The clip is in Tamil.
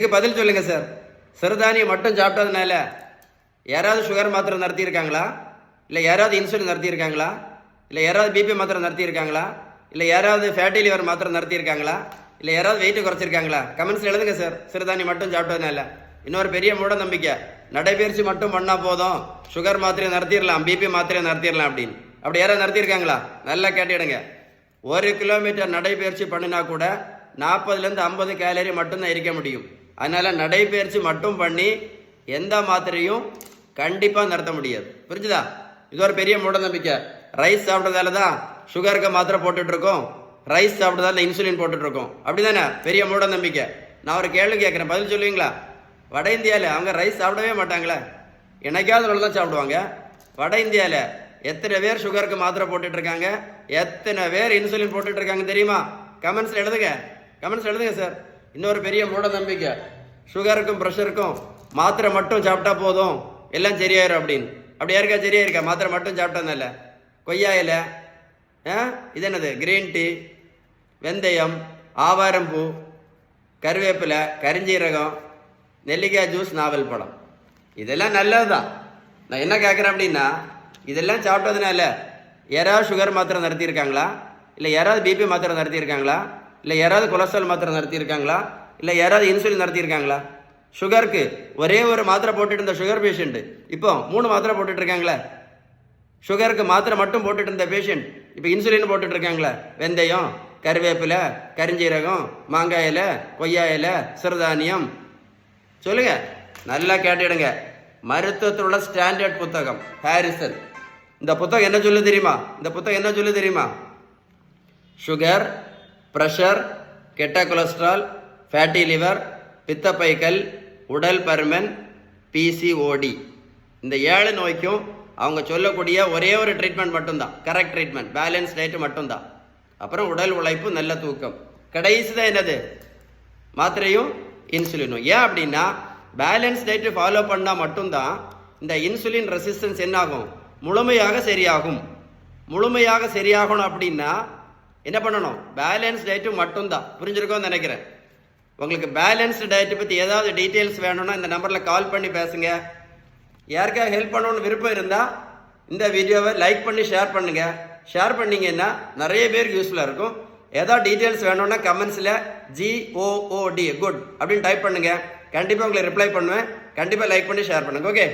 இதுக்கு பதில் சொல்லுங்க சார். சிறுதானியம் மட்டும் சாப்பிட்டதுனால யாராவது சுகர் மாத்திரை நடத்தியிருக்காங்களா? இல்லை யாராவது இன்சுலின் நடத்தியிருக்காங்களா? இல்லை யாராவது பிபி மாத்திரை நடத்தியிருக்காங்களா? இல்லை யாராவது ஃபேட்டி லிவர் மாத்திரை நடத்தியிருக்காங்களா? இல்லை யாராவது வெயிட் குறைச்சிருக்காங்களா? கமெண்ட்ஸில் எழுதுங்க சார். சிறுதானியம் மட்டும் சாப்பிட்டதுனால. இன்னொரு பெரிய மூட நம்பிக்கை, நடைபயிற்சி மட்டும் பண்ணால் போதும், சுகர் மாத்திரையை நடத்திடலாம், பிபி மாத்திரையை நடத்திடலாம் அப்படின்னு. அப்படி யாராவது நடத்தியிருக்காங்களா? நல்லா கேட்டுடுங்க. 1 கிலோமீட்டர் நடைபயிற்சி பண்ணினா கூட 40லேருந்து 50 கேலரி மட்டும்தான் இருக்க முடியும். அதனால நடைபயிற்சி மட்டும் பண்ணி எந்த மாத்திரையும் கண்டிப்பாக நடத்த முடியாது. புரிஞ்சுதா? இது ஒரு பெரிய மூட நம்பிக்கை. ரைஸ் சாப்பிட்றதால தான் சுகருக்கு மாத்திரை போட்டுட்டு இருக்கோம், ரைஸ் சாப்பிட்றதால இன்சுலின் போட்டுட்டு இருக்கோம், அப்படிதானே? பெரிய மூட நம்பிக்கை. நான் ஒரு கேள்வி கேட்குறேன், பதில் சொல்லுவீங்களா? வட இந்தியாவில் அவங்க ரைஸ் சாப்பிடவே மாட்டாங்களே, என்னைக்காவது தான் சாப்பிடுவாங்க. வட இந்தியாவில் எத்தனை பேர் சுகருக்கு மாத்திரை போட்டுட்டு இருக்காங்க, எத்தனை பேர் இன்சுலின் போட்டுட்டு இருக்காங்க தெரியுமா? கமெண்ட்ஸில் எழுதுங்க, கமெண்ட்ஸ் எழுதுங்க சார். இன்னொரு பெரிய மூட நம்பிக்கை, சுகருக்கும் ப்ரெஷருக்கும் மாத்திரை மட்டும் சாப்பிட்டா போதும் எல்லாம் சரியாயிரும் அப்படின்னு. அப்படி யாருக்கா சரியாயிருக்கா? மாத்திரை மட்டும் சாப்பிட்டதுனால. கொய்யா இலை, இது என்னது, கிரீன் டீ, வெந்தயம், ஆவாரம்பூ, கருவேப்பிலை, கரிஞ்சீரகம், நெல்லிக்காய் ஜூஸ், நாவல் பழம், இதெல்லாம் நல்லது தான். நான் என்ன கேட்குறேன் அப்படின்னா, இதெல்லாம் சாப்பிட்டதுனால யாராவது சுகர் மாத்திரை நடத்தியிருக்காங்களா? இல்லை யாராவது பிபி மாத்திரை நடத்தியிருக்காங்களா? இல்லை யாராவது கொலஸ்ட்ரால் மாத்திரை நடத்தியிருக்காங்களா? இல்லை யாராவது இன்சுலின் நடத்தியிருக்காங்களா? சுகருக்கு ஒரே ஒரு மாத்திரை போட்டுட்டு இருந்த சுகர் பேஷண்ட்டு இப்போ 3 மாத்திரை போட்டுட்டு இருக்காங்களே. சுகருக்கு மாத்திரை மட்டும் போட்டுட்டு இருந்த பேஷண்ட் இப்போ இன்சுலின் போட்டுட்டு இருக்காங்களே. வெந்தயம், கருவேப்பிலை, கரிஞ்சீரகம், மாங்காய் இலை, கொய்யா இலை, சிறுதானியம். சொல்லுங்க, நல்லா கேட்டுடுங்க. மருத்துவத்தில் உள்ள ஸ்டாண்டர்ட் புத்தகம் ஹாரிசன். இந்த புத்தகம் என்ன சொல்லு தெரியுமா? இந்த புத்தகம் என்ன சொல்லு தெரியுமா? சுகர், ப்ரெஷர், கெட்ட கொலஸ்ட்ரால், ஃபேட்டி லிவர், பித்தப்பைக்கல், உடல் பருமன், பிசிஓடி, இந்த 7 நோய்க்கும் அவங்க சொல்லக்கூடிய ஒரே ஒரு ட்ரீட்மெண்ட் மட்டும்தான், கரெக்ட் ட்ரீட்மெண்ட், பேலன்ஸ் டயட் மட்டும்தான். அப்புறம் உடல் உழைப்பு, நல்ல தூக்கம், கடைசி தான் என்னது, மாத்திரையும் இன்சுலினும். ஏன் அப்படின்னா, பேலன்ஸ் டயட் ஃபாலோ பண்ணால் மட்டும்தான் இந்த இன்சுலின் ரெசிஸ்டன்ஸ் என்னாகும், முழுமையாக சரியாகும். முழுமையாக சரியாகணும் அப்படின்னா என்ன பண்ணணும்? பேலன்ஸ் டயட்டு மட்டும்தான். புரிஞ்சிருக்கோன்னு நினைக்கிறேன். உங்களுக்கு பேலன்ஸ்டு டயட்டை பற்றி ஏதாவது டீட்டெயில்ஸ் வேணும்னா இந்த நம்பரில் கால் பண்ணி பேசுங்க. யாருக்காவது ஹெல்ப் பண்ணணும்னு விருப்பம் இருந்தால் இந்த வீடியோவை லைக் பண்ணி ஷேர் பண்ணுங்கள். ஷேர் பண்ணிங்கன்னா நிறைய பேருக்கு யூஸ்ஃபுல்லாக இருக்கும். ஏதாவது டீட்டெயில்ஸ் வேணும்னா கமெண்ட்ஸில் GOOD குட் அப்படின்னு டைப் பண்ணுங்கள். கண்டிப்பாக உங்களுக்கு ரிப்ளை பண்ணுவேன். கண்டிப்பாக லைக் பண்ணி ஷேர் பண்ணுங்கள். ஓகே.